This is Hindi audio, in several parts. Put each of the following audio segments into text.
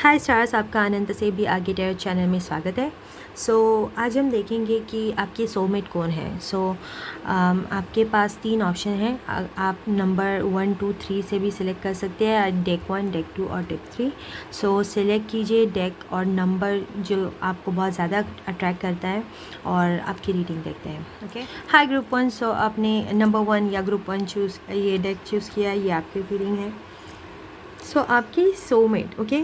हाय स्टार्स, आपका आनंद से भी आगे टेयर चैनल में स्वागत है। आज हम देखेंगे कि आपके सोलमेट कौन है। आपके पास 3 ऑप्शन हैं। आप नंबर 1, 2, 3 से भी सिलेक्ट कर सकते हैं, डेक 1, डेक 2 और डेक 3। सिलेक्ट कीजिए डेक और नंबर जो आपको बहुत ज़्यादा अट्रैक्ट करता है और आपकी रीडिंग देखते हैं। ओके, हाय ग्रुप 1। आपने नंबर 1 या ग्रुप 1 ये डेक चूज़ किया, ये आपकी रीडिंग है। आपकी सोलमेट, ओके,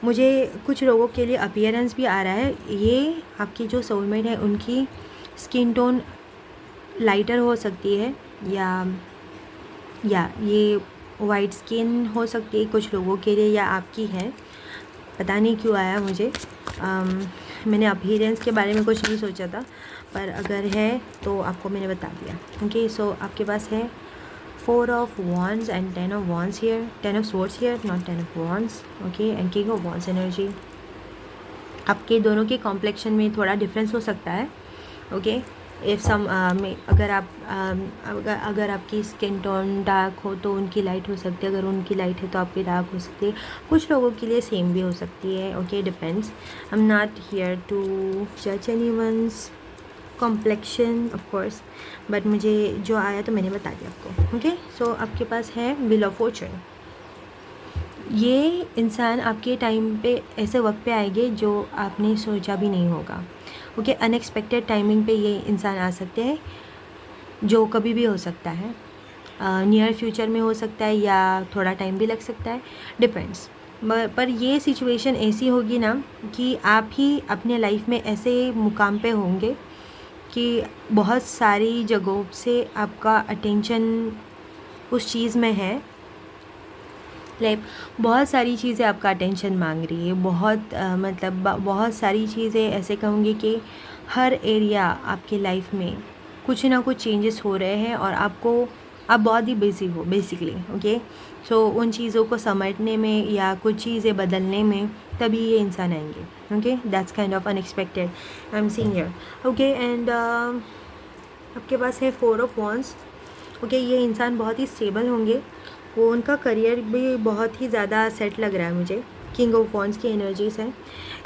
मुझे कुछ लोगों के लिए अपीयरेंस भी आ रहा है। ये आपकी जो सोलमेट है उनकी स्किन टोन लाइटर हो सकती है या ये वाइट स्किन हो सकती है कुछ लोगों के लिए, या आपकी है। पता नहीं क्यों आया मुझे। मैंने अपीयरेंस के बारे में कुछ नहीं सोचा था, पर अगर है तो आपको मैंने बता दिया। ओके, आपके पास है 4 of Wands and 10 of Wands here, 10 of Swords here, not 10 of Wands, okay, and King of Wands energy। आपके दोनों के कॉम्प्लेक्शन में थोड़ा डिफरेंस हो सकता है। ओके, इफ़ सम अगर आपकी स्किन टोन डार्क हो तो उनकी लाइट हो सकती है, अगर उनकी लाइट है तो आपकी डार्क हो सकती है। कुछ लोगों के लिए सेम भी हो सकती है। Okay, depends. I am not here to जज anyone's complexion of course, but मुझे जो आया तो मैंने बता दिया आपको। ओके, आपके पास है व्हील ऑफ फॉर्चून। ये इंसान आपके टाइम पे ऐसे वक्त पे आएंगे जो आपने सोचा भी नहीं होगा। ओके, अनएक्सपेक्टेड टाइमिंग पे ये इंसान आ सकते हैं, जो कभी भी हो सकता है। नियर फ्यूचर में हो सकता है या थोड़ा टाइम भी लग सकता है, डिपेंड्स। पर ये सिचुएशन ऐसी होगी ना कि आप ही अपने लाइफ में ऐसे मुकाम पे होंगे कि बहुत सारी जगहों से आपका अटेंशन उस चीज़ में है। बहुत सारी चीज़ें आपका अटेंशन मांग रही है। बहुत सारी चीज़ें ऐसे कहूँगी कि हर एरिया आपके लाइफ में कुछ ना कुछ चेंजेस हो रहे हैं और आप बहुत ही बिजी हो बेसिकली। ओके, उन चीज़ों को समेटने में या कुछ चीज़ें बदलने में तभी ये इंसान आएंगे। Okay, that's kind of unexpected I am seeing here. Okay, and आपके पास है 4 ऑफ वॉन्ड्स। ओके, ये इंसान बहुत ही स्टेबल होंगे। उनका करियर भी बहुत ही ज़्यादा सेट लग रहा है मुझे। किंग ऑफ वॉन्ड्स की एनर्जीज हैं।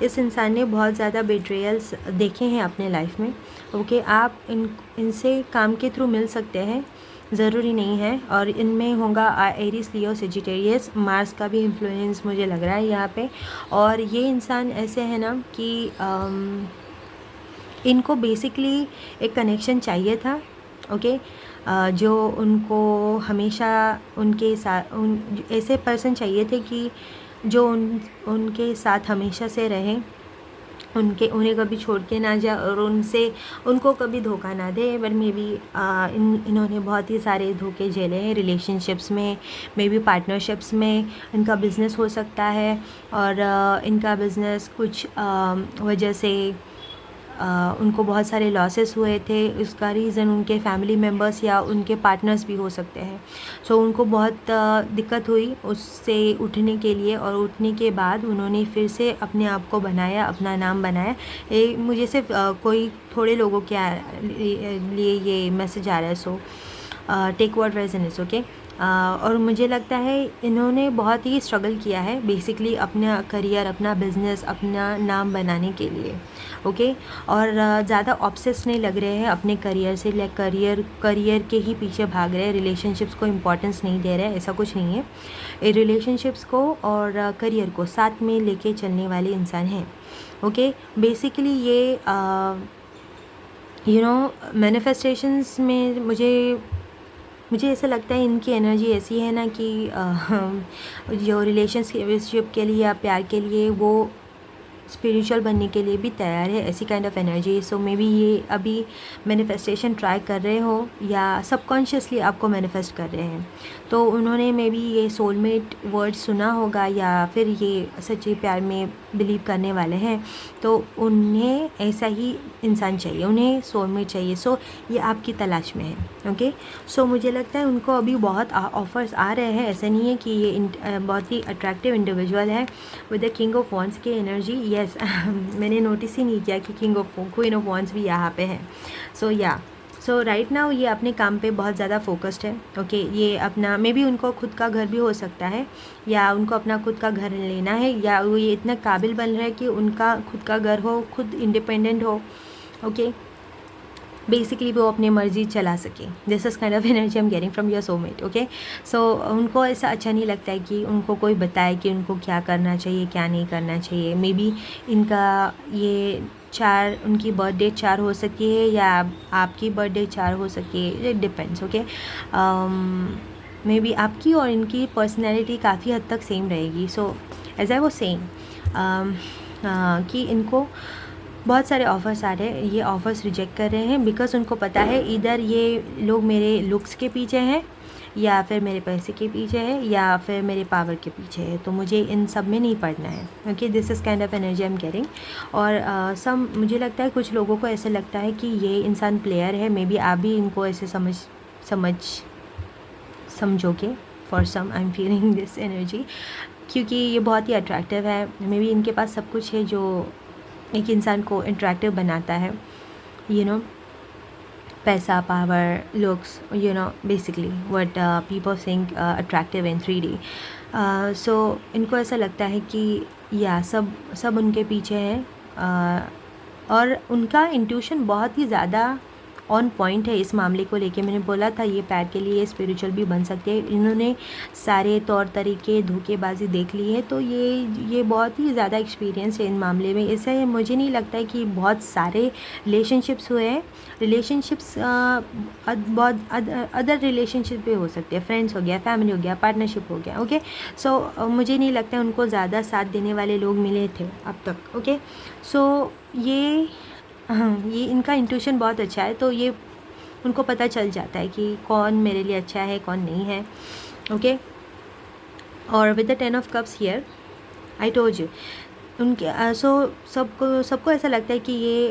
इस इंसान ने बहुत ज़्यादा बेट्रेयल्स देखे हैं अपने लाइफ में। ओके, आप इनसे काम के थ्रू मिल सकते हैं, ज़रूरी नहीं है। और इनमें होगा एरीज, लियो, सेजिटेरियस, मार्स का भी इन्फ्लुएंस मुझे लग रहा है यहाँ पे। और ये इंसान ऐसे है ना कि इनको बेसिकली एक कनेक्शन चाहिए था। ओके, जो उनको हमेशा उनके साथ ऐसे पर्सन चाहिए थे कि जो उनके साथ हमेशा से रहें, उन्हें कभी छोड़ के ना जाए और उनको कभी धोखा ना दे। बट मे बी इन्होंने बहुत ही सारे धोखे झेले हैं रिलेशनशिप्स में, मे बी पार्टनरशिप्स में। इनका बिज़नेस हो सकता है और इनका बिज़नेस कुछ वजह से उनको बहुत सारे लॉसेस हुए थे। उसका रीज़न उनके फैमिली मेम्बर्स या उनके पार्टनर्स भी हो सकते हैं। उनको बहुत दिक्कत हुई उससे उठने के लिए, और उठने के बाद उन्होंने फिर से अपने आप को बनाया, अपना नाम बनाया। मुझे सिर्फ कोई थोड़े लोगों के लिए ये मैसेज आ रहा है। Take what resonates. ओके, और मुझे लगता है इन्होंने बहुत ही स्ट्रगल किया है बेसिकली अपना करियर, अपना बिज़नेस, अपना नाम बनाने के लिए। ओके, और ज़्यादा ऑब्सेस नहीं लग रहे हैं अपने करियर से। करियर के ही पीछे भाग रहे हैं, रिलेशनशिप्स को इम्पोर्टेंस नहीं दे रहे हैं। ऐसा कुछ नहीं है। रिलेशनशिप्स को और करियर को साथ में लेके चलने वाले इंसान हैं। ओके, बेसिकली ये मैनिफेस्टेशंस में मुझे ऐसा लगता है इनकी एनर्जी ऐसी है ना कि जो रिलेशनशिप के लिए या प्यार के लिए वो स्पिरिचुअल बनने के लिए भी तैयार है, ऐसी kind of energy. May be ये अभी मैनिफेस्टेशन ट्राई कर रहे हो या सबकॉन्शियसली आपको मैनिफेस्ट कर रहे हैं, तो उन्होंने मे बी ये सोलमेट वर्ड सुना होगा या फिर ये सच्चे प्यार में बिलीव करने वाले हैं, तो उन्हें ऐसा ही इंसान चाहिए, उन्हें सोलमेट चाहिए। ये आपकी तलाश में है। ओके, मुझे लगता है उनको अभी बहुत ऑफ़र्स आ रहे हैं। ऐसा नहीं है कि ये बहुत ही अट्रैक्टिव इंडिविजुअल है with the king of wands की एनर्जी। यस मैंने नोटिस ही नहीं किया कि क्वीन ऑफ वॉन्ड्स भी यहाँ पे है। सो राइट नाउ ये अपने काम पे बहुत ज़्यादा फोकस्ड है। ओके, ये अपना मे बी उनको खुद का घर भी हो सकता है, या उनको अपना खुद का घर लेना है, या वो ये इतना काबिल बन रहा है कि उनका खुद का घर हो, खुद इंडिपेंडेंट हो। ओके, बेसिकली वो अपनी मर्ज़ी चला सके। This is kind of energy I am getting from your soulmate. Okay, so उनको ऐसा अच्छा नहीं लगता है कि उनको कोई बताए कि उनको क्या करना चाहिए, क्या नहीं करना चाहिए। मे बी इनका ये 4 उनकी बर्थडे 4 हो सकती है, या आपकी बर्थडे 4 हो सकती है, it depends. Okay, may be आपकी और इनकी पर्सनैलिटी काफ़ी हद तक सेम रहेगी। So as I was saying कि इनको बहुत सारे ऑफ़र्स आ रहे हैं, ये ऑफ़र्स रिजेक्ट कर रहे हैं बिकॉज़ उनको पता है इधर ये लोग मेरे लुक्स के पीछे हैं, या फिर मेरे पैसे के पीछे है, या फिर मेरे पावर के पीछे है। तो मुझे इन सब में नहीं पड़ना है। Okay, this is kind of energy I am getting. और सम मुझे लगता है कुछ लोगों को ऐसे लगता है कि ये इंसान प्लेयर है। मे बी आप भी इनको ऐसे समझोगे। For some I am feeling this energy, क्योंकि ये बहुत ही अट्रैक्टिव है। मे बी इनके पास सब कुछ है जो एक इंसान को अट्रैक्टिव बनाता है, यू नो, पैसा, power, looks, you know, basically what people think attractive in 3D। सो इनको ऐसा लगता है कि या सब उनके पीछे है, और उनका इंट्यूशन बहुत ही ज़्यादा ऑन पॉइंट है इस मामले को लेके। मैंने बोला था ये पैर के लिए स्पिरिचुअल भी बन सकते हैं। इन्होंने सारे तौर तरीके, धोखेबाजी देख ली है, तो ये बहुत ही ज़्यादा एक्सपीरियंस है इन मामले में। इससे मुझे नहीं लगता है कि बहुत सारे रिलेशनशिप्स हुए हैं। रिलेशनशिप्स बहुत अदर रिलेशनशिप भी हो सकते हैं, फ्रेंड्स हो गया, फैमिली हो गया, पार्टनरशिप हो गया। ओके, सो मुझे नहीं लगता है उनको ज़्यादा साथ देने वाले लोग मिले थे अब तक। ओके, सो ये इनका इंट्यूशन बहुत अच्छा है, तो ये उनको पता चल जाता है कि कौन मेरे लिए अच्छा है, कौन नहीं है। ओके, और with the 10 of cups here I told you उनके सबको ऐसा लगता है कि ये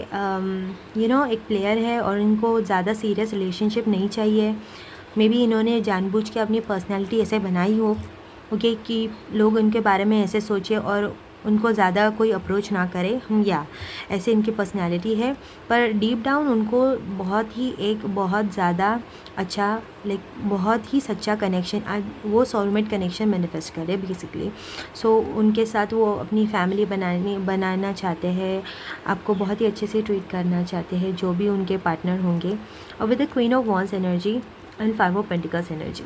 यू नो एक प्लेयर है, और इनको ज़्यादा सीरियस रिलेशनशिप नहीं चाहिए। मे बी इन्होंने जानबूझ के अपनी पर्सनैलिटी ऐसे बनाई हो, ओके, कि लोग उनके बारे में ऐसे सोचे और उनको ज़्यादा कोई अप्रोच ना करे, या ऐसे इनकी पर्सनैलिटी है। पर डीप डाउन उनको बहुत ज़्यादा अच्छा, लाइक बहुत ही सच्चा कनेक्शन, वो सोलमेट कनेक्शन मैनिफेस्ट करे बेसिकली। सो उनके साथ वो अपनी फैमिली बनाना चाहते हैं, आपको बहुत ही अच्छे से ट्रीट करना चाहते हैं, जो भी उनके पार्टनर होंगे। और with the queen of wands energy and 5 of pentacles energy,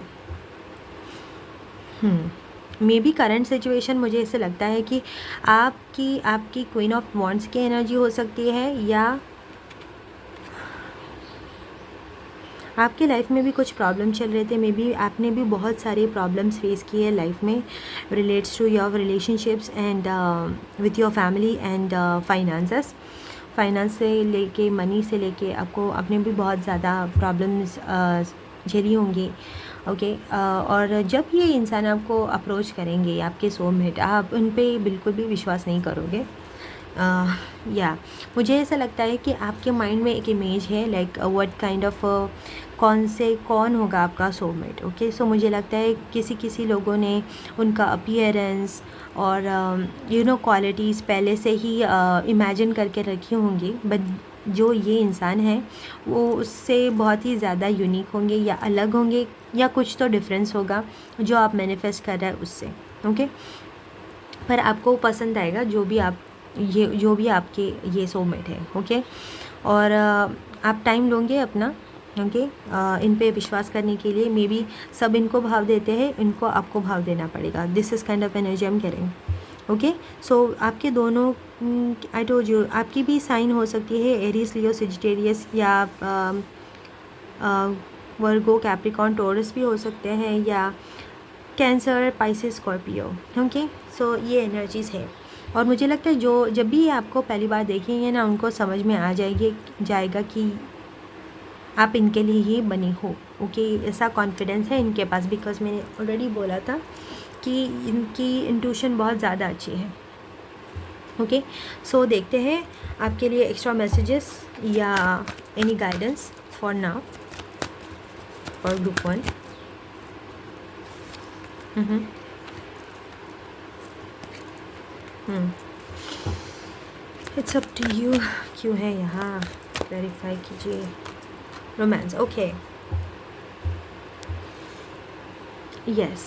may be current situation मुझे ऐसे लगता है कि आपकी क्वीन ऑफ वॉन्ड्स की एनर्जी हो सकती है, या आपके लाइफ में भी कुछ प्रॉब्लम चल रहे थे। मे बी आपने भी बहुत सारे प्रॉब्लम्स फेस किए लाइफ में, relates to your relationships and with your family and finance से लेके, मनी से लेके आपने भी बहुत ज़्यादा प्रॉब्लम्स झेली होंगी। ओके, और जब ये इंसान आपको अप्रोच करेंगे, आपके सोलमेट, आप उन पर बिल्कुल भी विश्वास नहीं करोगे। या मुझे ऐसा लगता है कि आपके माइंड में एक इमेज है, लाइक व्हाट काइंड ऑफ कौन होगा आपका सोलमेट। ओके, सो मुझे लगता है किसी लोगों ने उनका अपीयरेंस और यू नो क्वालिटीज़ पहले से ही इमेजिन करके रखी होंगी, बट जो ये इंसान है वो उससे बहुत ही ज़्यादा यूनिक होंगे, या अलग होंगे, या कुछ तो डिफरेंस होगा जो आप मैनिफेस्ट कर रहे हैं उससे। ओके, पर आपको पसंद आएगा जो भी आपके ये सोलमेट है। ओके, और आप टाइम लोगे अपना, ओके, इन पे विश्वास करने के लिए। मे बी सब इनको भाव देते हैं, इनको आपको भाव देना पड़ेगा। This is kind of energy I am carrying. Okay, so आपके दोनों, आई टोल्ड यू, आपकी भी साइन हो सकती है एरीज, लियो, सेजिटेरियस, या वर्गो, कैप्रिकॉर्न, टॉरस भी हो सकते हैं, या कैंसर, पाइसेस, स्कॉर्पियो। ओके, सो ये एनर्जीज़ है। और मुझे लगता है जब भी आपको पहली बार देखेंगे ना, उनको समझ में आ जाएगा कि आप इनके लिए ही बनी हो। ओके, ऐसा कॉन्फिडेंस है इनके पास, बिकॉज मैंने ऑलरेडी बोला था कि इनकी इंट्यूशन बहुत ज़्यादा अच्छी है। ओके, सो देखते हैं आपके लिए एक्स्ट्रा मैसेजेस या any guidance for now for group 1। It's up to you. क्यों है यहाँ, क्लैरिफाई कीजिए। Romance, okay, yes.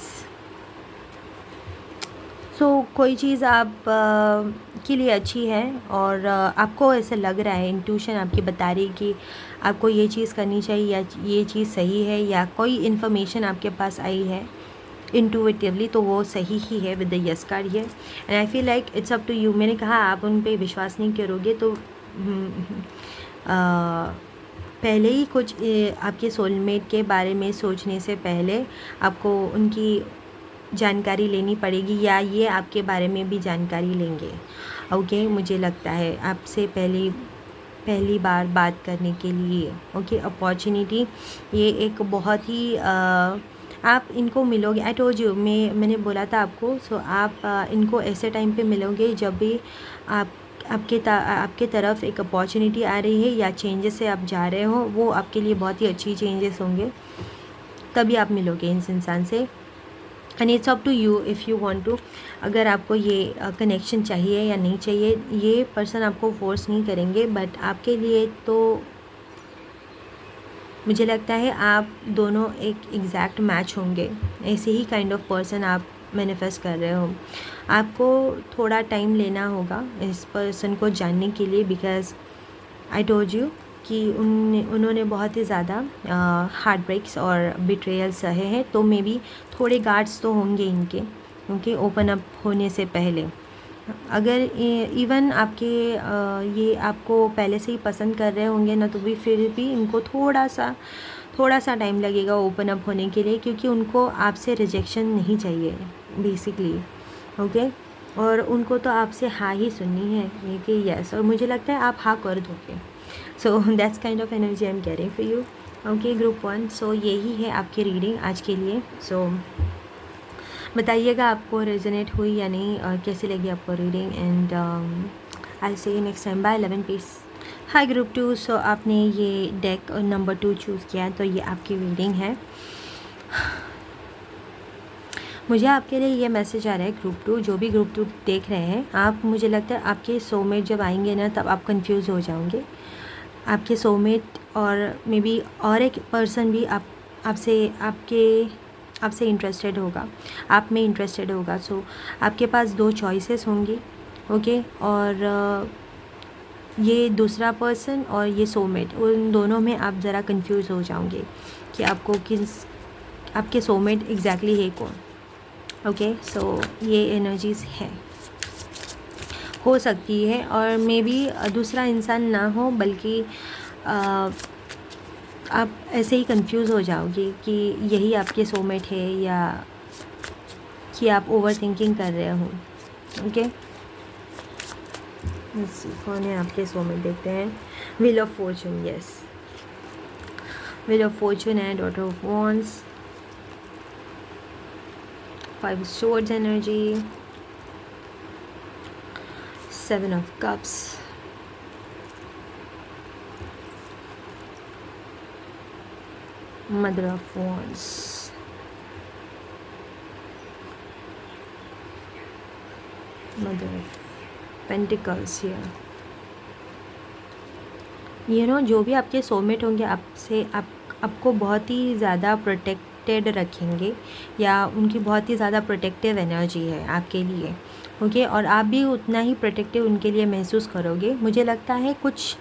सो कोई चीज़ आप के लिए अच्छी है और आपको ऐसा लग रहा है, इंट्यूशन आपकी बता रही है कि आपको ये चीज़ करनी चाहिए या ये चीज़ सही है, या कोई इन्फॉर्मेशन आपके पास आई है इंटुइटिवली, तो वो सही ही है with the yes card here. And I feel like it's up to you. मैंने कहा आप उन पे विश्वास नहीं करोगे तो पहले ही कुछ आपके सोलमेट के बारे में सोचने से पहले आपको उनकी जानकारी लेनी पड़ेगी, या ये आपके बारे में भी जानकारी लेंगे। ओके, मुझे लगता है आपसे पहली बार बात करने के लिए, ओके, अपॉर्चुनिटी, ये एक बहुत ही आप इनको मिलोगे। आई टोल्ड यू, मैंने बोला था आपको। सो आप इनको ऐसे टाइम पे मिलोगे जब भी आपके तरफ एक अपॉर्चुनिटी आ रही है या चेंजेस से आप जा रहे हो, वो आपके लिए बहुत ही अच्छी चेंजेस होंगे, तभी आप मिलोगे इस इंसान से। And it's up to you if you want to, अगर आपको ये कनेक्शन चाहिए या नहीं चाहिए। ये पर्सन आपको फोर्स नहीं करेंगे, बट आपके लिए तो मुझे लगता है आप दोनों एक एग्जैक्ट मैच होंगे। ऐसे ही काइंड ऑफ पर्सन आप मैनिफेस्ट कर रहे हो। आपको थोड़ा टाइम लेना होगा इस पर्सन को जानने के लिए, बिकॉज आई टोल्ड यू कि उन्होंने बहुत ही ज़्यादा हार्ट ब्रेक्स और बिट्रेयल सहे हैं, तो मे बी थोड़े गार्ड्स तो होंगे इनके, क्योंकि ओपन अप होने से पहले। अगर इवन आपके ये आपको पहले से ही पसंद कर रहे होंगे ना, तो भी फिर भी इनको थोड़ा सा टाइम लगेगा ओपन अप होने के लिए, क्योंकि उनको आपसे रिजेक्शन नहीं चाहिए बेसिकली, ओके। और उनको तो आपसे हाँ ही सुननी है, ये कि यस, और मुझे लगता है आप हाँ कर दोगे। So that's kind of energy I am carrying for you, okay group 1। सो यही है आपकी रीडिंग आज के लिए। सो बताइएगा आपको रेजोनेट हुई या नहीं, और कैसी लगी आपको reading. And I see you next time, bye, 11 peace. Hi group 2। So आपने ये डेक नंबर 2 चूज़ किया, तो ये आपकी रीडिंग है। मुझे आपके लिए ये मैसेज आ रहा है ग्रुप 2, जो भी ग्रुप 2 देख रहे हैं आप, मुझे लगता है आपके सोलमेट जब आएंगे ना, तब आप कंफ्यूज हो जाओगे। आपके सोलमेट और मे बी और एक पर्सन भी आपसे इंटरेस्टेड होगा, आप में इंटरेस्टेड होगा। सो आपके पास 2 चॉइसेस होंगी, ओके। और ये दूसरा पर्सन और ये सोलमेट, उन दोनों में आप ज़रा कंफ्यूज हो जाओगे कि आपके सोलमेट एग्जैक्टली है कौन, ओके। सो ये एनर्जीज़ है, हो सकती है, और मे बी दूसरा इंसान ना हो, बल्कि आप ऐसे ही कंफ्यूज हो जाओगे कि यही आपके सोलमेट है, या कि आप ओवर थिंकिंग कर रहे हो, ओके। कौन है आपके सोलमेट, देखते हैं। Wheel of fortune, yes, wheel of fortune है, daughter of wands, 5 swords energy, 7 of cups, mother of wands, mother of pentacles here। जो भी आपके सोलमेट होंगे आपको बहुत ही ज़्यादा प्रोटेक्टेड रखेंगे, या उनकी बहुत ही ज़्यादा प्रोटेक्टिव एनर्जी है आपके लिए, ओके। और आप भी उतना ही प्रोटेक्टिव उनके लिए महसूस करोगे। मुझे लगता है कुछ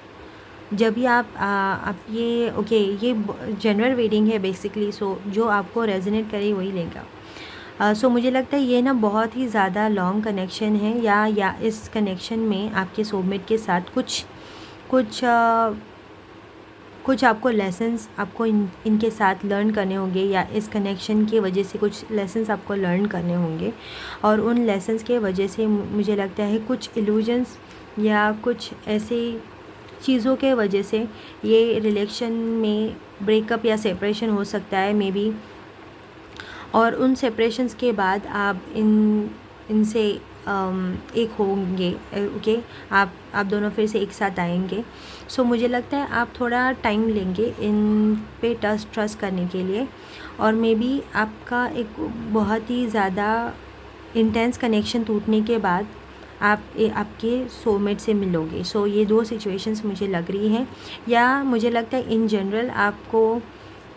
जब भी आप ये, ओके, ये जनरल रीडिंग है बेसिकली। सो जो आपको रेजोनेट करे वही लेगा। सो मुझे लगता है ये ना बहुत ही ज़्यादा लॉन्ग कनेक्शन है, या इस कनेक्शन में आपके सोलमेट के साथ कुछ आपको लेसन्स आपको इनके साथ लर्न करने होंगे, या इस कनेक्शन की वजह से कुछ लेसन्स आपको लर्न करने होंगे। और उन लेसन्स के वजह से मुझे लगता है कुछ इल्यूजन्स या कुछ ऐसे चीज़ों के वजह से ये रिलेशन में ब्रेकअप या सेपरेशन हो सकता है मे बी। और उन सेपरेशंस के बाद आप इनसे एक होंगे, ओके। आप दोनों फिर से एक साथ आएंगे। सो मुझे लगता है आप थोड़ा टाइम लेंगे इन पे ट्रस्ट करने के लिए, और मे बी आपका एक बहुत ही ज़्यादा इंटेंस कनेक्शन टूटने के बाद आपके सोलमेट से मिलोगे। सो ये 2 सिचुएशंस मुझे लग रही हैं, या मुझे लगता है इन जनरल आपको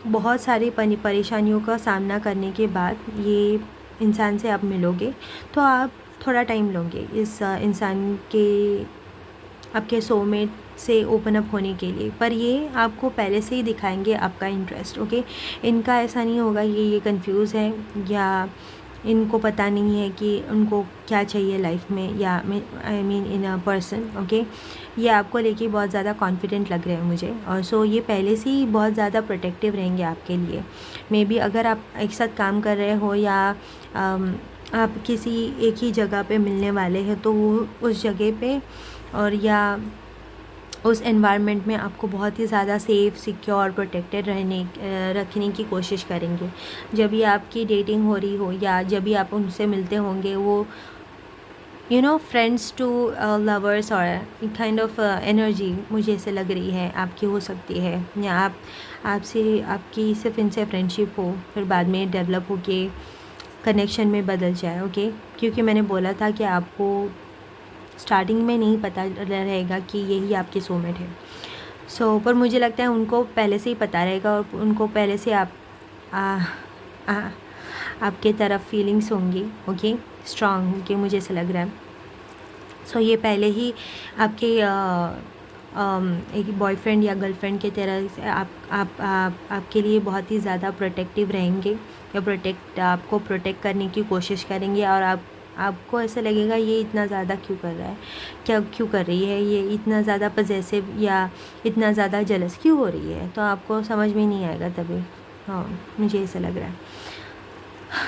बहुत सारी परेशानियों का सामना करने के बाद ये इंसान से आप मिलोगे, तो आप थोड़ा टाइम लोगे इस इंसान के, आपके सोलमेट से ओपन अप होने के लिए। पर ये आपको पहले से ही दिखाएंगे आपका इंटरेस्ट। ओके, इनका ऐसा नहीं होगा ये कंफ्यूज है या इनको पता नहीं है कि उनको क्या चाहिए लाइफ में, या I mean in a person. Okay, ये आपको लेके बहुत ज़्यादा कॉन्फिडेंट लग रहे हैं मुझे, और सो ये पहले से ही बहुत ज़्यादा प्रोटेक्टिव रहेंगे आपके लिए। मे बी अगर आप एक साथ काम कर रहे हो या आप किसी एक ही जगह पे मिलने वाले हैं, तो वो उस जगह पे और या उस एनवायरनमेंट में आपको बहुत ही ज़्यादा सेफ़, सिक्योर, प्रोटेक्टेड रखने की कोशिश करेंगे। जब भी आपकी डेटिंग हो रही हो या जब भी आप उनसे मिलते होंगे, वो फ्रेंड्स टू लवर्स और काइंड ऑफ एनर्जी मुझे ऐसे लग रही है आपकी हो सकती है, या आपकी सिर्फ इनसे फ्रेंडशिप हो, फिर बाद में डेवलप होके कनेक्शन में बदल जाए। ओके, क्योंकि मैंने बोला था कि आपको स्टार्टिंग में नहीं पता रहेगा कि यही आपके सोलमेट है। पर मुझे लगता है उनको पहले से ही पता रहेगा, और उनको पहले से आपके तरफ फीलिंग्स होंगी। ओके, स्ट्रांग होंगे, मुझे ऐसा लग रहा है। ये पहले ही आपके एक बॉयफ्रेंड या गर्लफ्रेंड की तरह से आपके लिए बहुत ही ज़्यादा प्रोटेक्टिव रहेंगे, या आपको प्रोटेक्ट करने की कोशिश करेंगे, और आपको ऐसा लगेगा ये इतना ज़्यादा क्यों कर रहा है, क्यों कर रही है, ये इतना ज़्यादा पजेसिव या इतना ज़्यादा जेलस क्यों हो रही है, तो आपको समझ में नहीं आएगा तभी। हाँ, मुझे ऐसा लग रहा है।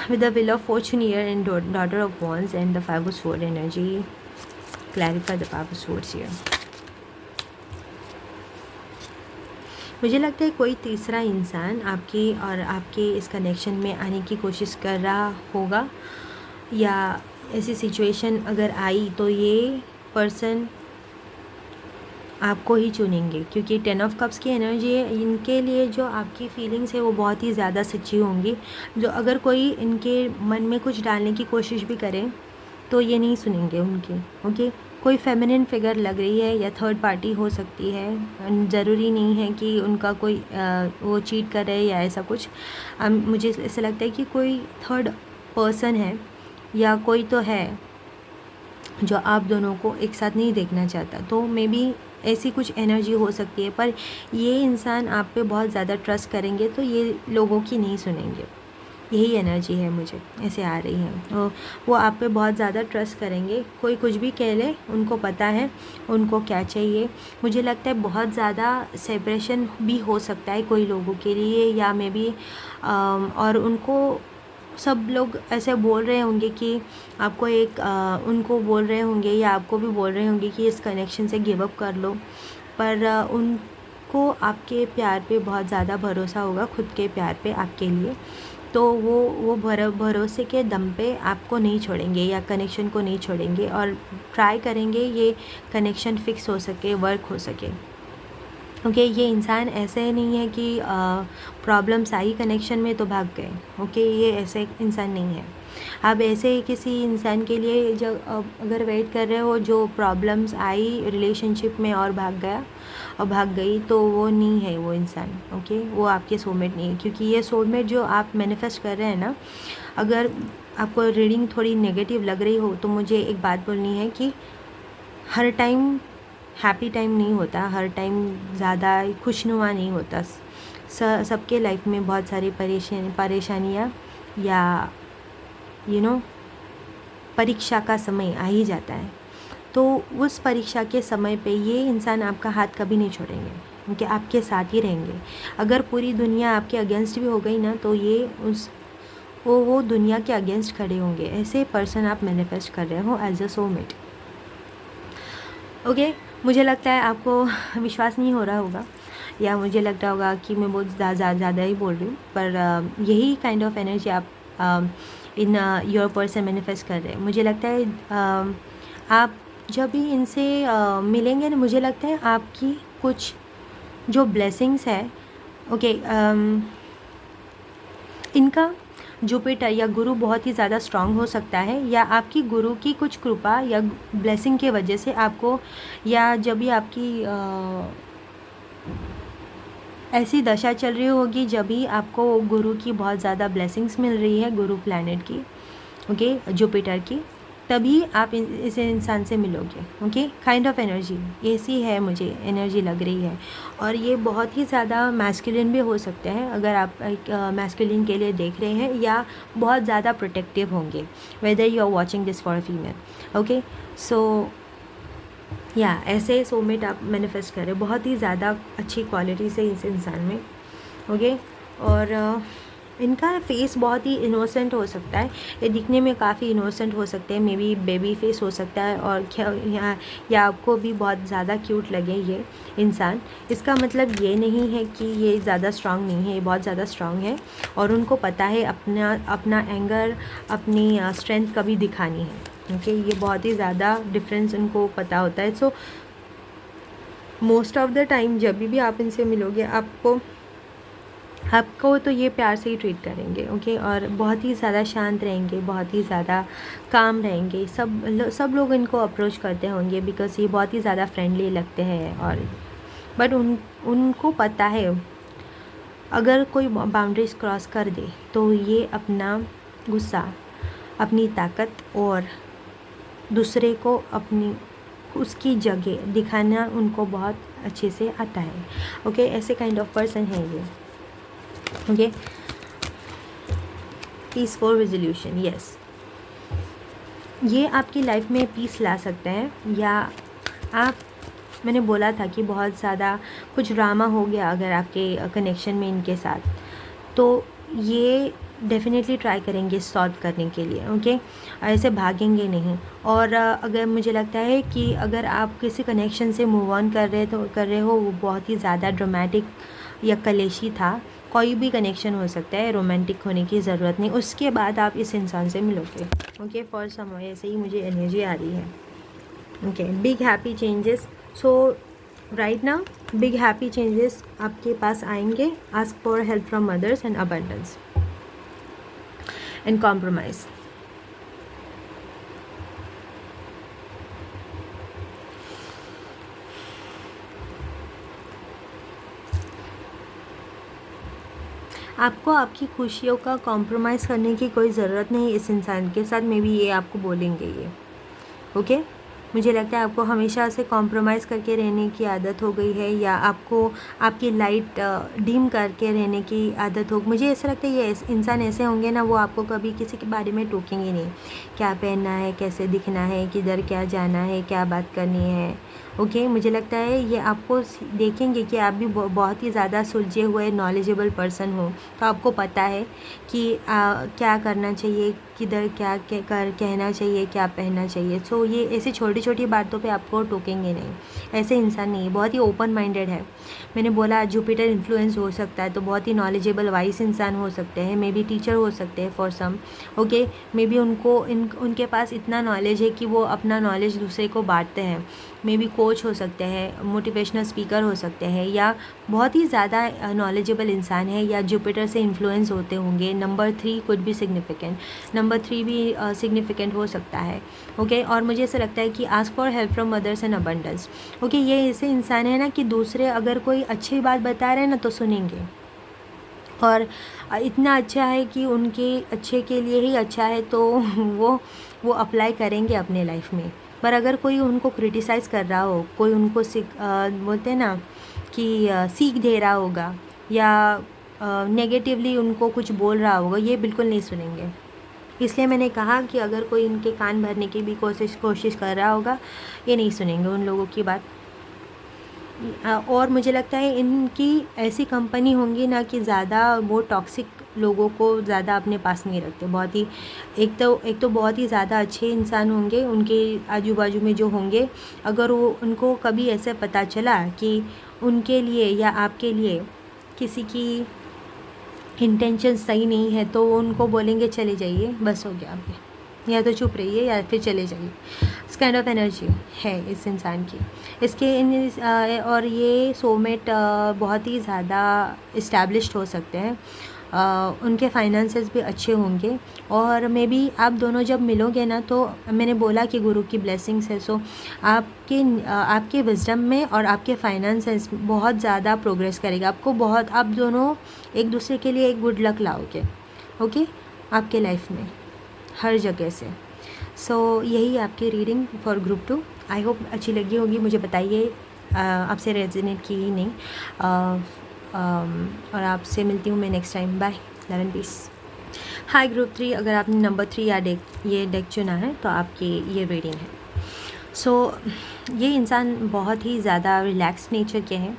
With the Wheel of Fortune here and Daughter of Wands and the Five of Swords energy, clarify the Five of Swords here. मुझे लगता है कोई तीसरा इंसान आपके इस कनेक्शन में आने की कोशिश कर रहा होगा, या ऐसी सिचुएशन अगर आई तो ये पर्सन आपको ही चुनेंगे, क्योंकि 10 ऑफ कप्स की एनर्जी है। इनके लिए जो आपकी फीलिंग्स है वो बहुत ही ज़्यादा सच्ची होंगी। जो अगर कोई इनके मन में कुछ डालने की कोशिश भी करे तो ये नहीं सुनेंगे उनकी। ओके, कोई फेमिनिन फिगर लग रही है, या थर्ड पार्टी हो सकती है। ज़रूरी नहीं है कि उनका कोई वो चीट कर रहे या ऐसा कुछ। मुझे ऐसा लगता है कि कोई थर्ड पर्सन है, या कोई तो है जो आप दोनों को एक साथ नहीं देखना चाहता। तो मे बी ऐसी कुछ एनर्जी हो सकती है, पर ये इंसान आप पे बहुत ज़्यादा ट्रस्ट करेंगे, तो ये लोगों की नहीं सुनेंगे। यही एनर्जी है मुझे ऐसे आ रही है। वो आप पे बहुत ज़्यादा ट्रस्ट करेंगे, कोई कुछ भी कह ले, उनको पता है उनको क्या चाहिए। मुझे लगता है बहुत ज़्यादा सेपरेशन भी हो सकता है कोई लोगों के लिए, या मे बी और उनको सब लोग ऐसे बोल रहे होंगे कि आपको उनको बोल रहे होंगे, या आपको भी बोल रहे होंगे कि इस कनेक्शन से गिव अप कर लो, पर उनको आपके प्यार पे बहुत ज़्यादा भरोसा होगा, खुद के प्यार पे आपके लिए। तो वो भरोसे के दम पे आपको नहीं छोड़ेंगे, या कनेक्शन को नहीं छोड़ेंगे, और ट्राई करेंगे ये कनेक्शन फिक्स हो सके, वर्क हो सके। ओके, ये इंसान ऐसे नहीं है कि प्रॉब्लम्स आई कनेक्शन में तो भाग गए। ओके, ये ऐसे इंसान नहीं है। आप ऐसे किसी इंसान के लिए जब अगर वेट कर रहे हो जो प्रॉब्लम्स आई रिलेशनशिप में और भाग गई, तो वो नहीं है वो इंसान। ओके, वो आपके सोलमेट नहीं है, क्योंकि ये सोलमेट जो आप मैनिफेस्ट कर रहे हैं ना, अगर आपको रीडिंग थोड़ी नेगेटिव लग रही हो तो मुझे एक बात बोलनी है कि हर टाइम हैप्पी टाइम नहीं होता, हर टाइम ज़्यादा खुशनुमा नहीं होता। सबके लाइफ में बहुत सारी परेशानियाँ या परीक्षा का समय आ ही जाता है। तो उस परीक्षा के समय पे ये इंसान आपका हाथ कभी नहीं छोड़ेंगे, क्योंकि आपके साथ ही रहेंगे। अगर पूरी दुनिया आपके अगेंस्ट भी हो गई ना, तो ये वो दुनिया के अगेंस्ट खड़े होंगे। ऐसे पर्सन आप मैनिफेस्ट कर रहे हो एज अ सोलमेट। ओके, मुझे लगता है आपको विश्वास नहीं हो रहा होगा, या मुझे लग रहा होगा कि मैं बहुत ज़्यादा ही बोल रही हूँ, पर यही काइंड ऑफ एनर्जी आप इन योर पर्सन मैनिफेस्ट कर रहे हैं। मुझे लगता है आप जब भी इनसे मिलेंगे ना, मुझे लगता है आपकी कुछ जो ब्लेसिंग्स है, ओके, इनका जुपिटर या गुरु बहुत ही ज़्यादा स्ट्रांग हो सकता है, या आपकी गुरु की कुछ कृपा या ब्लेसिंग के वजह से आपको, या जब भी आपकी ऐसी दशा चल रही होगी जब भी आपको गुरु की बहुत ज़्यादा ब्लेसिंग्स मिल रही है, गुरु प्लैनेट की, ओके, जुपिटर की, तभी आप इस इंसान से मिलोगे, ओके। काइंड ऑफ एनर्जी ऐसी है, मुझे एनर्जी लग रही है। और ये बहुत ही ज़्यादा मैस्कुलिन भी हो सकते हैं, अगर आप एक मैस्कुलिन के लिए देख रहे हैं, या बहुत ज़्यादा प्रोटेक्टिव होंगे, whether you are watching this for a female, okay. So या ऐसे सोलमेट आप मैनिफेस्ट करें, बहुत ही ज़्यादा अच्छी क्वालिटीज़ है इस इंसान में, ओके। और इनका फेस बहुत ही इनोसेंट हो सकता है, ये दिखने में काफ़ी इनोसेंट हो सकते हैं, मे बी बेबी फेस हो सकता है, और या आपको भी बहुत ज़्यादा क्यूट लगे ये इंसान। इसका मतलब ये नहीं है कि ये ज़्यादा स्ट्रांग नहीं है, ये बहुत ज़्यादा स्ट्रांग है, और उनको पता है अपना एंगर, अपनी स्ट्रेंथ कभी दिखानी है, ओके। ये बहुत ही ज़्यादा डिफरेंस उनको पता होता है। So most of the time जब भी आप इनसे मिलोगे, आपको तो ये प्यार से ही ट्रीट करेंगे, ओके। और बहुत ही ज़्यादा शांत रहेंगे, बहुत ही ज़्यादा काम रहेंगे, सब लोग इनको अप्रोच करते होंगे, बिकॉज़ ये बहुत ही ज़्यादा फ्रेंडली लगते हैं। और बट उनको पता है, अगर कोई बाउंड्रीज क्रॉस कर दे तो ये अपना गुस्सा, अपनी ताकत और दूसरे को अपनी उसकी जगह दिखाना उनको बहुत अच्छे से आता है, ओके। ऐसे काइंड ऑफ पर्सन है ये, ओके। पीसफुल रेजोल्यूशन, यस, ये आपकी लाइफ में पीस ला सकते हैं। या मैंने बोला था कि बहुत ज़्यादा कुछ ड्रामा हो गया अगर आपके कनेक्शन में इनके साथ, तो ये डेफिनेटली ट्राई करेंगे सॉल्व करने के लिए, ओके। ऐसे भागेंगे नहीं। और अगर मुझे लगता है कि अगर आप किसी कनेक्शन से मूव ऑन कर रहे हो, वो बहुत ही ज़्यादा ड्रामेटिक या कलेशी था, कोई भी कनेक्शन हो सकता है, रोमांटिक होने की ज़रूरत नहीं, उसके बाद आप इस इंसान से मिलोगे, ओके। फॉर सम ऐसे ही मुझे एनर्जी आ रही है, okay. Big happy changes, so right now big happy changes आपके पास आएंगे। Ask for help from others and abundance and compromise. आपको आपकी खुशियों का कॉम्प्रोमाइज़ करने की कोई ज़रूरत नहीं इस इंसान के साथ, मे बी ये आपको बोलेंगे ये, ओके। मुझे लगता है आपको हमेशा से कॉम्प्रोमाइज़ करके रहने की आदत हो गई है, या आपको आपकी लाइट डिम करके रहने की आदत हो। मुझे ऐसा लगता है ये इंसान ऐसे होंगे ना, वो आपको कभी किसी के बारे में टोकेंगे नहीं, क्या पहनना है, कैसे दिखना है, किधर क्या जाना है, क्या बात करनी है, ओके। मुझे लगता है ये आपको देखेंगे कि आप भी बहुत ही ज़्यादा सुलझे हुए नॉलेजेबल पर्सन हो, तो आपको पता है कि क्या करना चाहिए, किधर क्या कहना चाहिए, क्या पहनना चाहिए। सो ये ऐसी छोटी छोटी बातों पे आपको टोकेंगे नहीं, ऐसे इंसान नहीं, बहुत ही ओपन माइंडेड है। मैंने बोला जुपिटर इन्फ्लुएंस हो सकता है, तो बहुत ही नॉलेजेबल वाइस इंसान हो सकते हैं, मे बी टीचर हो सकते हैं for some, okay. May be उनके पास इतना नॉलेज है कि वो अपना नॉलेज दूसरे को बांटते हैं, मे बी कोच हो सकते हैं, मोटिवेशनल स्पीकर हो सकते हैं, या बहुत ही ज़्यादा नॉलेजेबल इंसान है, या जुपिटर से इन्फ्लुएंस होते होंगे। नंबर 3 कुड भी सिग्निफिकेंट, नंबर 3 भी सिग्निफिकेंट हो सकता है, ओके। और मुझे ऐसा लगता है कि ask for help from others and abundance, okay. ये ऐसे इंसान है ना कि दूसरे अगर कोई अच्छी बात बता रहे हैं ना तो सुनेंगे, और इतना अच्छा है कि उनके अच्छे के लिए ही अच्छा है, तो वो अप्लाई करेंगे अपने लाइफ में। पर अगर कोई उनको क्रिटिसाइज़ कर रहा हो, कोई उनको बोलते हैं ना कि सीख दे रहा होगा, या नेगेटिवली उनको कुछ बोल रहा होगा, ये बिल्कुल नहीं सुनेंगे। इसलिए मैंने कहा कि अगर कोई इनके कान भरने की भी कोशिश कर रहा होगा, ये नहीं सुनेंगे उन लोगों की बात। और मुझे लगता है इनकी ऐसी कंपनी होंगी ना कि ज़्यादा वो टॉक्सिक लोगों को ज़्यादा अपने पास नहीं रखते। बहुत ही एक तो बहुत ही ज़्यादा अच्छे इंसान होंगे, उनके आजू बाजू में जो होंगे, अगर वो उनको कभी ऐसे पता चला कि उनके लिए या आपके लिए किसी की इंटेंशन सही नहीं है, तो वो उनको बोलेंगे चले जाइए, बस हो गया अभी, या तो चुप रहिए या फिर चले जाइए। इस काइंड ऑफ एनर्जी है इस इंसान की। और ये सोलमेट बहुत ही ज़्यादा इस्टेब्लिश्ड हो सकते हैं, उनके फाइनेंसेस भी अच्छे होंगे। और मे बी आप दोनों जब मिलोगे ना, तो मैंने बोला कि गुरु की ब्लेसिंग्स है, सो आपके विजडम में और आपके फाइनेंसेस बहुत ज़्यादा प्रोग्रेस करेगा। आपको बहुत, आप दोनों एक दूसरे के लिए एक गुड लक लाओगे, ओके, आपके लाइफ में हर जगह से। सो यही आपकी reading for group 2। I hope अच्छी लगी होगी। मुझे बताइए आपसे रेजोनेट की ही नहीं। और आपसे मिलती हूँ मैं next time. Bye, love and peace. Hi group 3, अगर आपने नंबर 3 या ये डेक चुना है तो आपकी ये रीडिंग है। सो ये इंसान बहुत ही ज़्यादा रिलैक्स नेचर के हैं,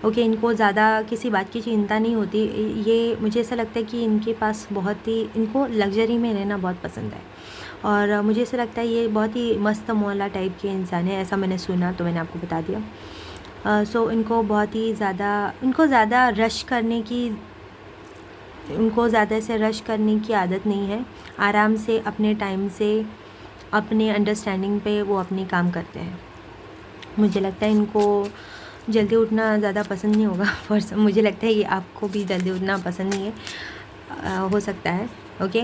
ओके। इनको ज़्यादा किसी बात की चिंता नहीं होती। ये मुझे ऐसा लगता है कि इनके पास बहुत ही, इनको लग्जरी में रहना बहुत पसंद है। और मुझे ऐसा लगता है ये बहुत ही मस्त मौला टाइप के इंसान है, ऐसा मैंने सुना तो मैंने आपको बता दिया। सो इनको बहुत ही ज़्यादा, उनको ज़्यादा रश करने की, उनको ज़्यादा से रश करने की आदत नहीं है। आराम से अपने टाइम से, अपने अंडरस्टैंडिंग पे वो अपनी काम करते हैं। मुझे लगता है इनको जल्दी उठना ज़्यादा पसंद नहीं होगा। फॉर मुझे लगता है ये आपको भी जल्दी उठना पसंद नहीं है, हो सकता है, ओके।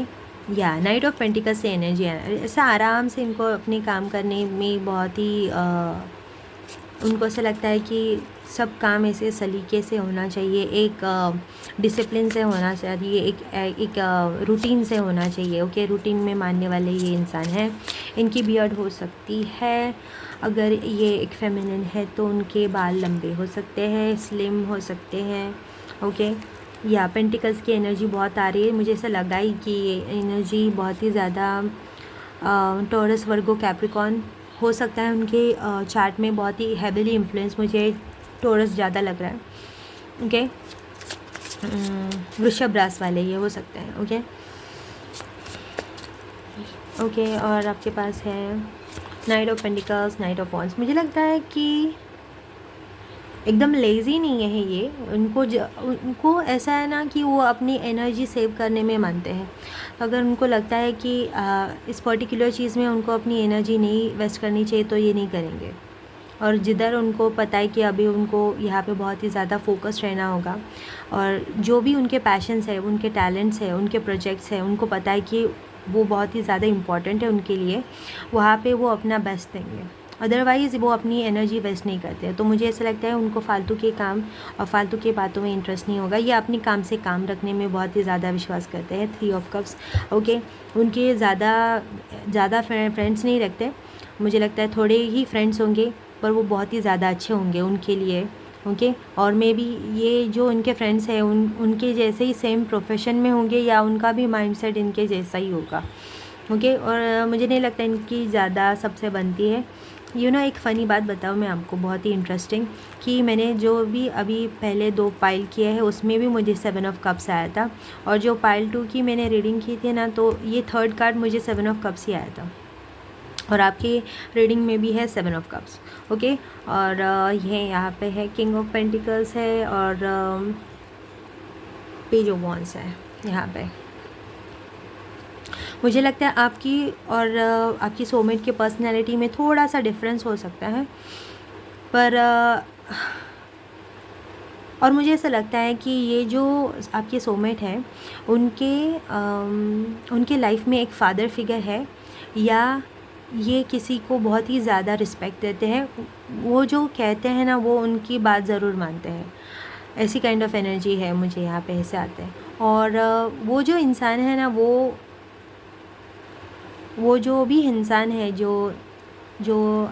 या नाइट ऑफ पेंटिकल्स से एनर्जी है, ऐसा आराम से इनको अपने काम करने में बहुत ही उनको ऐसा लगता है कि सब काम ऐसे सलीके से होना चाहिए, एक डिसिप्लिन से होना चाहिए, एक रूटीन से होना चाहिए, ओके। रूटीन में मानने वाले ये इंसान हैं। इनकी बियर्ड हो सकती है, अगर ये एक फेमिनिन है तो उनके बाल लंबे हो सकते हैं, स्लिम हो सकते हैं, ओके। या पेंटिकल्स की एनर्जी बहुत आ रही है, मुझे ऐसा लगा ही कि ये एनर्जी बहुत ही ज़्यादा टॉरस, वर्गो, कैप्रिकॉर्न हो सकता है। उनके चार्ट में बहुत ही हैवीली इन्फ्लुएंस मुझे टॉरस ज़्यादा लग रहा है, ओके। वृषभ राशि वाले ये हो सकते हैं, ओके ओके। और आपके पास है night of pentacles, night of wands. मुझे लगता है कि एकदम लेज़ी नहीं है ये, उनको ऐसा है ना कि वो अपनी एनर्जी सेव करने में मानते हैं। अगर उनको लगता है कि इस पर्टिकुलर चीज़ में उनको अपनी एनर्जी नहीं वेस्ट करनी चाहिए तो ये नहीं करेंगे। और जिधर उनको पता है कि अभी उनको यहाँ पे बहुत ही ज़्यादा फोकस रहना होगा, और जो भी उनके पैशंस है, उनके टैलेंट्स है, उनके प्रोजेक्ट्स हैं, उनको पता है कि वो बहुत ही ज़्यादा इम्पॉर्टेंट है उनके लिए, वहाँ पे वो अपना बेस्ट देंगे। अदरवाइज़ वो अपनी एनर्जी वेस्ट नहीं करते। तो मुझे ऐसा लगता है उनको फालतू के काम और फालतू के बातों में इंटरेस्ट नहीं होगा। ये अपने काम से काम रखने में बहुत ही ज़्यादा विश्वास करते हैं। 3 ऑफ कप्स, ओके। उनके ज़्यादा फ्रेंड्स नहीं रखते। मुझे लगता है थोड़े ही फ्रेंड्स होंगे, पर वो बहुत ही ज़्यादा अच्छे होंगे उनके लिए, ओके। और मे बी ये जो इनके फ्रेंड्स हैं उनके जैसे ही सेम प्रोफेशन में होंगे, या उनका भी माइंडसेट इनके जैसा ही होगा, ओके। और मुझे नहीं लगता इनकी ज़्यादा सबसे बनती है। एक फ़नी बात बताऊँ मैं आपको, बहुत ही इंटरेस्टिंग, कि मैंने जो भी अभी पहले 2 पाइल किए हैं उसमें भी मुझे 7 ऑफ कप्स आया था, और जो पाइल 2 की मैंने रीडिंग की थी ना, तो ये 3rd कार्ड मुझे 7 ऑफ कप्स ही आया था। और आपकी रीडिंग में भी है 7 ऑफ कप्स, ओके। और ये यहाँ पे है किंग ऑफ पेंटिकल्स है, और पेज ऑफ वॉन्ड्स है यहाँ पे। मुझे लगता है आपकी और आपकी सोलमेट की पर्सनैलिटी में थोड़ा सा डिफरेंस हो सकता है, पर और मुझे ऐसा लगता है कि ये जो आपके सोलमेट हैं उनके लाइफ में एक फादर फिगर है, या ये किसी को बहुत ही ज़्यादा रिस्पेक्ट देते हैं। वो जो कहते हैं ना, वो उनकी बात ज़रूर मानते हैं। ऐसी काइंड ऑफ एनर्जी है मुझे यहाँ पे ऐसे आते हैं। और वो जो इंसान है ना, वो जो भी इंसान है जो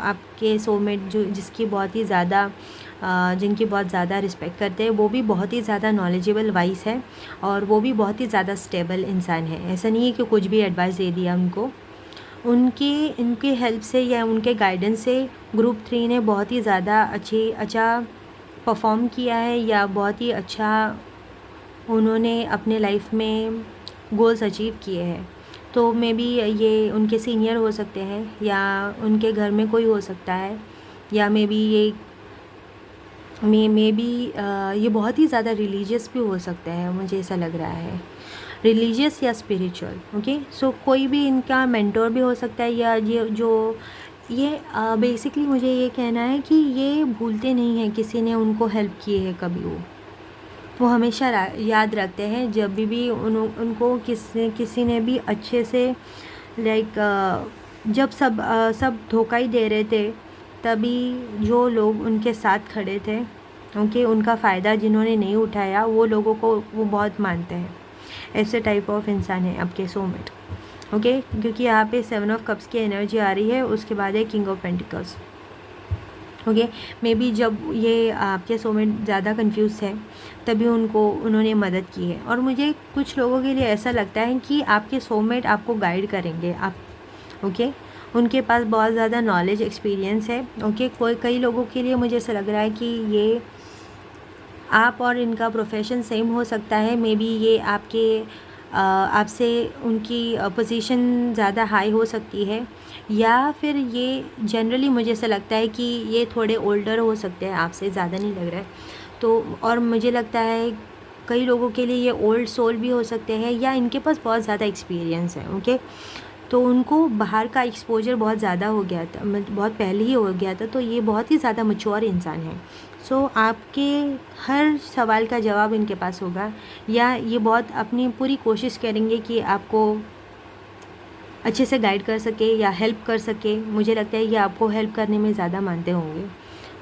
आपके सोलमेट, जो जिनकी बहुत ज़्यादा रिस्पेक्ट करते हैं, वो भी बहुत ही ज़्यादा नॉलेजेबल, वाइस है, और वो भी बहुत ही ज़्यादा स्टेबल इंसान है। ऐसा नहीं है कि कुछ भी एडवाइस दे दिया उनको। उनके हेल्प से या उनके गाइडेंस से ग्रुप 3 ने बहुत ही ज़्यादा अच्छा परफॉर्म किया है, या बहुत ही अच्छा उन्होंने अपने लाइफ में गोल्स अचीव किए हैं। तो मे बी ये उनके सीनियर हो सकते हैं, या उनके घर में कोई हो सकता है, या मे बी ये बहुत ही ज़्यादा रिलीजियस भी हो सकते हैं, मुझे ऐसा लग रहा है, रिलीजियस या स्पिरिचुअल, ओके। सो कोई भी इनका मेंटोर भी हो सकता है, या ये बेसिकली मुझे ये कहना है कि ये भूलते नहीं हैं किसी ने उनको हेल्प की है कभी वो, वो हमेशा याद रखते हैं जब भी उनको किसी ने भी अच्छे से लाइक जब सब धोखा ही दे रहे थे, तभी जो लोग उनके साथ खड़े थे, ओके, उनका फ़ायदा जिन्होंने नहीं उठाया वो लोगों को वो बहुत मानते हैं। ऐसे टाइप ऑफ इंसान है आपके सोलमेट, ओके। क्योंकि यहाँ पे 7 ऑफ कप्स की एनर्जी आ रही है, उसके बाद है king of pentacles, okay. May B जब ये आपके सोलमेट ज़्यादा कंफ्यूज है तभी उन्होंने मदद की है। और मुझे कुछ लोगों के लिए ऐसा लगता है कि आपके सोलमेट आपको गाइड करेंगे, ओके। उनके पास बहुत ज़्यादा नॉलेज एक्सपीरियंस है, ओके। कई लोगों के लिए मुझे ऐसा लग रहा है कि ये आप और इनका प्रोफेशन सेम हो सकता है। मे बी ये आपसे उनकी पोजीशन ज़्यादा हाई हो सकती है, या फिर ये जनरली मुझे ऐसा लगता है कि ये थोड़े ओल्डर हो सकते हैं आपसे, ज़्यादा नहीं लग रहा है तो। और मुझे लगता है कई लोगों के लिए ये ओल्ड सोल भी हो सकते हैं, या इनके पास बहुत ज़्यादा एक्सपीरियंस है, ओके। तो उनको बाहर का एक्सपोजर बहुत ज़्यादा हो गया था, बहुत पहले ही हो गया था, तो ये बहुत ही ज़्यादा मैच्योर इंसान है। सो आपके हर सवाल का जवाब इनके पास होगा, या ये बहुत अपनी पूरी कोशिश करेंगे कि आपको अच्छे से गाइड कर सके या हेल्प कर सके। मुझे लगता है ये आपको हेल्प करने में ज़्यादा मानते होंगे,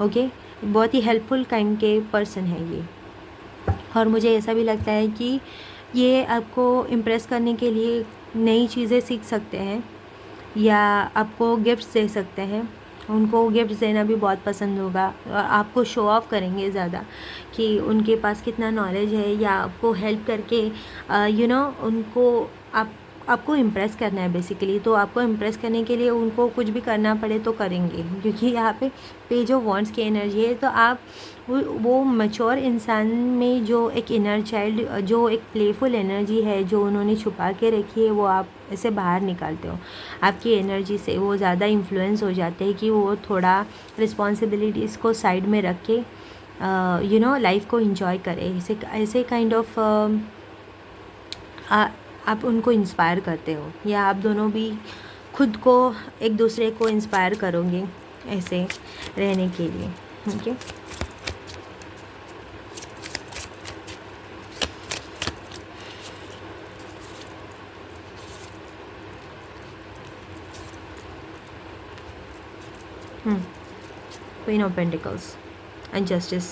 ओके। बहुत ही हेल्पफुल काइंड के पर्सन है ये। और मुझे ऐसा भी लगता है कि ये आपको इम्प्रेस करने के लिए नई चीज़ें सीख सकते हैं, या आपको गिफ्ट्स दे सकते हैं। उनको गिफ्ट्स देना भी बहुत पसंद होगा। आपको शो ऑफ करेंगे ज़्यादा कि उनके पास कितना नॉलेज है, या आपको हेल्प करके उनको आपको इम्प्रेस करना है बेसिकली। तो आपको इम्प्रेस करने के लिए उनको कुछ भी करना पड़े तो करेंगे, क्योंकि यहाँ पे पेज ऑफ वॉन्ड्स की एनर्जी है। तो आप वो मैच्योर इंसान में जो एक इनर चाइल्ड, जो एक प्लेफुल एनर्जी है जो उन्होंने छुपा के रखी है, वो आप ऐसे बाहर निकालते हो। आपकी एनर्जी से वो ज़्यादा इन्फ्लुएंस हो जाते हैं कि वो थोड़ा रिस्पॉन्सिबिलिटीज़ को साइड में रख के लाइफ को इंजॉय करें। ऐसे काइंड ऑफ आप उनको इंस्पायर करते हो, या आप दोनों भी खुद को एक दूसरे को इंस्पायर करोगे ऐसे रहने के लिए, okay. Queen of pentacles and justice.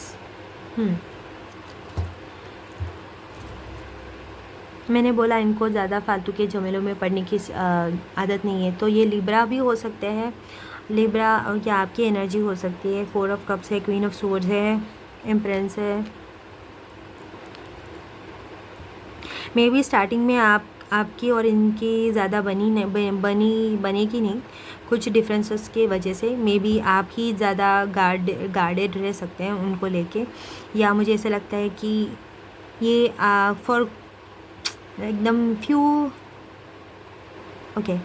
मैंने बोला इनको ज़्यादा फालतू के झमेलों में पड़ने की आदत नहीं है, तो ये लिब्रा भी हो सकते हैं। लिब्रा या आपकी एनर्जी हो सकती है। 4 ऑफ कप्स है, क्वीन ऑफ स्वॉर्ड्स है, एम्प्रेंस है। मे बी स्टार्टिंग में आपकी और इनकी ज़्यादा बनेगी नहीं, कुछ डिफरेंसेस की वजह से। मे बी आप ही ज़्यादा गार्डेड रह सकते हैं उनको लेके, या मुझे ऐसा लगता है कि ये फॉर एकदम few, okay,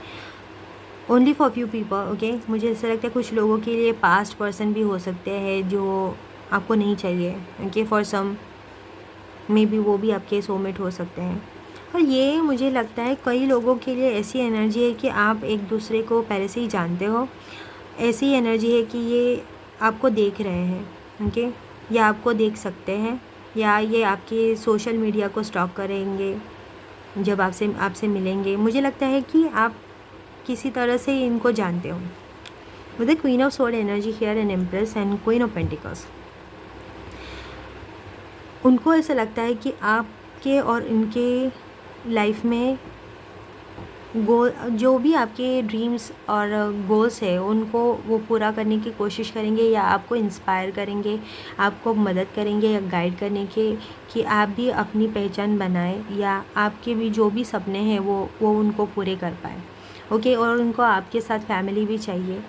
only for few people, okay. मुझे ऐसा लगता है कुछ लोगों के लिए पास्ट पर्सन भी हो सकते हैं जो आपको नहीं चाहिए, okay. For some may be वो भी आपके सोलमेट हो सकते हैं। और ये मुझे लगता है कई लोगों के लिए ऐसी एनर्जी है कि आप एक दूसरे को पहले से ही जानते हो। ऐसी एनर्जी है कि ये आपको देख रहे हैं, ओके, या आपको देख सकते हैं, या ये आपके सोशल मीडिया को स्टॉक करेंगे जब आपसे मिलेंगे। मुझे लगता है कि आप किसी तरह से इनको जानते हो। With the queen of sword energy here and empress and queen of pentacles, उनको ऐसा लगता है कि आपके और इनके लाइफ में जो भी आपके ड्रीम्स और गोल्स है उनको वो पूरा करने की कोशिश करेंगे, या आपको इंस्पायर करेंगे, आपको मदद करेंगे या गाइड करने के कि आप भी अपनी पहचान बनाएं, या आपके भी जो भी सपने हैं वो उनको पूरे कर पाए, ओके। और उनको आपके साथ फैमिली भी चाहिए,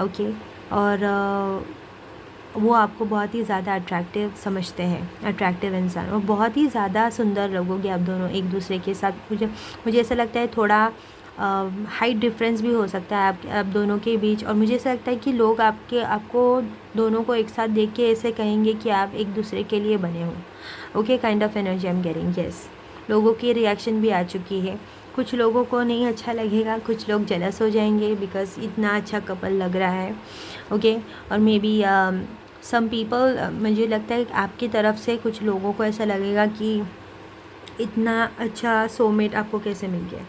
ओके। और वो आपको बहुत ही ज़्यादा अट्रैक्टिव समझते हैं, अट्रैक्टिव इंसान, और बहुत ही ज़्यादा सुंदर लगोगे आप दोनों एक दूसरे के साथ। मुझे ऐसा लगता है थोड़ा हाइट डिफरेंस भी हो सकता है आप दोनों के बीच। और मुझे ऐसा लगता है कि लोग आपको दोनों को एक साथ देख के ऐसे कहेंगे कि आप एक दूसरे के लिए बने हो, okay. Kind of energy I am getting, yes. लोगों की रिएक्शन भी आ चुकी है। कुछ लोगों को नहीं अच्छा लगेगा, कुछ लोग जेलस हो जाएंगे बिकॉज इतना अच्छा कपल लग रहा है, ओके। और मे बी सम पीपल, मुझे लगता है आपकी तरफ से कुछ लोगों को ऐसा लगेगा कि इतना अच्छा सोलमेट आपको कैसे मिल गया।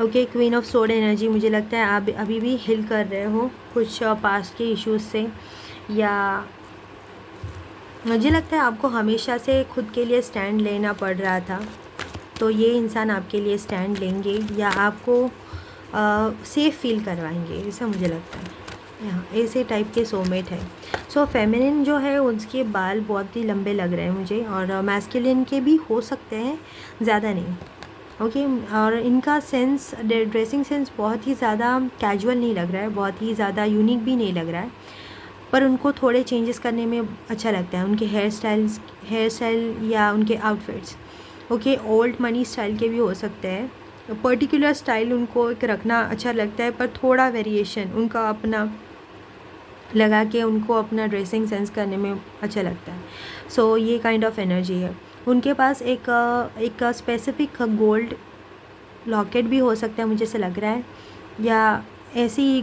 ओके, क्वीन ऑफ सोड एनर्जी, मुझे लगता है आप अभी भी हिल कर रहे हो कुछ पास्ट के इश्यूज से, या मुझे लगता है आपको हमेशा से खुद के लिए स्टैंड लेना पड़ रहा था, तो ये इंसान आपके लिए स्टैंड लेंगे या आपको सेफ़ फील करवाएंगे, ऐसा मुझे लगता है। यहाँ ऐसे टाइप के सोलमेट है। सो फेमिनिन जो है उसके बाल बहुत ही लंबे लग रहे हैं मुझे, और मैस्कुलिन के भी हो सकते हैं, ज़्यादा नहीं। ओके, और इनका सेंस, ड्रेसिंग सेंस बहुत ही ज़्यादा कैजुअल नहीं लग रहा है, बहुत ही ज़्यादा यूनिक भी नहीं लग रहा है, पर उनको थोड़े चेंजेस करने में अच्छा लगता है, उनके हेयर स्टाइल या उनके outfits. Okay, old money style के भी हो सकते हैं, पर्टिकुलर स्टाइल उनको एक रखना अच्छा लगता है, पर थोड़ा वेरिएशन उनका अपना लगा के उनको अपना ड्रेसिंग सेंस करने में अच्छा लगता है। सो ये काइंड ऑफ एनर्जी है उनके पास। एक स्पेसिफिक गोल्ड लॉकेट भी हो सकता है, मुझे ऐसा लग रहा है, या ऐसी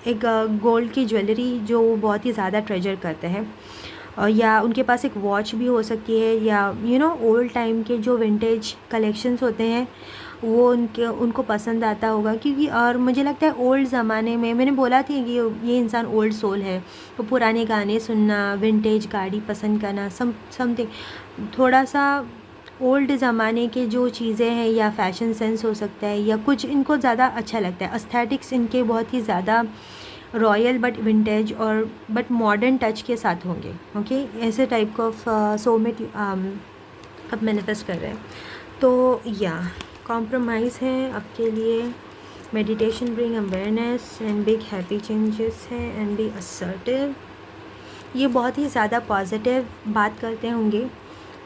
एक गोल्ड की ज्वेलरी जो बहुत ही ज़्यादा ट्रेजर करते हैं, और या उनके पास एक वॉच भी हो सकती है, या ओल्ड टाइम के जो विंटेज कलेक्शंस होते हैं वो उनको पसंद आता होगा, क्योंकि और मुझे लगता है ओल्ड ज़माने में, मैंने बोला था कि ये इंसान ओल्ड सोल है, तो पुराने गाने सुनना, विंटेज गाड़ी पसंद करना, समथिंग थोड़ा सा ओल्ड ज़माने के जो चीज़ें हैं, या फैशन सेंस हो सकता है, या कुछ इनको ज़्यादा अच्छा लगता है। एस्थेटिक्स इनके बहुत ही ज़्यादा रॉयल बट विंटेज और बट मॉडर्न टच के साथ होंगे। ओके, ऐसे टाइप का सोलमेट अब मैनिफेस्ट कर रहे हैं। तो या कॉम्प्रोमाइज़ है आपके लिए, meditation bring awareness and big happy changes है, एंड बी असर्टिव। ये बहुत ही ज़्यादा पॉजिटिव बात करते होंगे।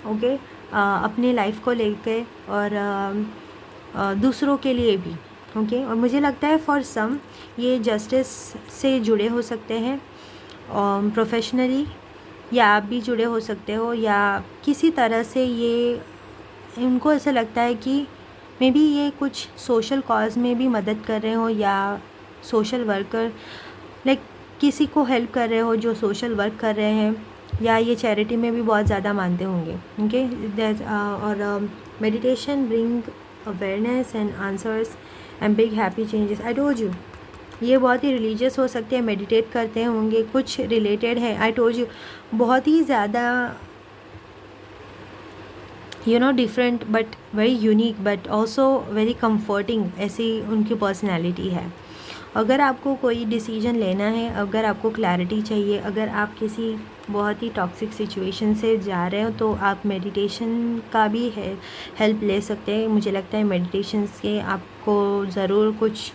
ओके, अपने लाइफ को लेकर और दूसरों के लिए भी। ओके, और मुझे लगता है फॉर सम ये जस्टिस से जुड़े हो सकते हैं प्रोफेशनली, या आप भी जुड़े हो सकते हो, या किसी तरह से ये उनको ऐसा लगता है कि मे बी ये कुछ सोशल कॉज में भी मदद कर रहे हो, या सोशल वर्कर, लाइक किसी को हेल्प कर रहे हो जो सोशल वर्क कर रहे हैं, या ये चैरिटी में भी बहुत ज़्यादा मानते होंगे। ओके, और meditation bring awareness and answers and big happy changes. I told you ये बहुत ही रिलीजियस हो सकते हैं, मेडिटेट करते होंगे, कुछ रिलेटेड है। आई टोल्ड यू बहुत ही ज़्यादा different but very unique, but also very comforting, ऐसी उनकी पर्सनैलिटी है। अगर आपको कोई डिसीजन लेना है, अगर आपको क्लैरिटी चाहिए, अगर आप किसी बहुत ही टॉक्सिक सिचुएशन से जा रहे हो, तो आप मेडिटेशन का भी हेल्प ले सकते हैं। मुझे लगता है मेडिटेशन से आपको ज़रूर कुछ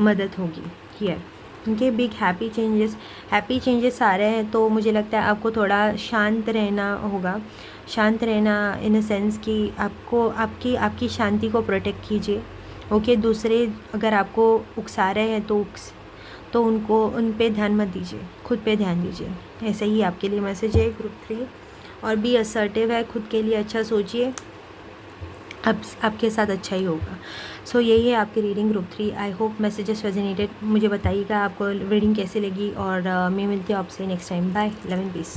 मदद होगी हियर। उनके बिग हैप्पी चेंजेस आ रहे हैं, तो मुझे लगता है आपको थोड़ा शांत रहना होगा। शांत रहना इन अ सेंस कि आपको आपकी शांति को प्रोटेक्ट कीजिए। ओके, दूसरे अगर आपको उकसा रहे हैं तो उन पे ध्यान मत दीजिए, खुद पे ध्यान दीजिए। ऐसे ही आपके लिए मैसेज है ग्रुप 3। और बी असर्टिव है, खुद के लिए अच्छा सोचिए, अब आपके साथ अच्छा ही होगा। सो यही है आपकी reading group 3। I hope messages resonated. मुझे बताइएगा आपको रीडिंग कैसे लगी, और मैं मिलती हूँ आपसे next time. Bye, love and piece.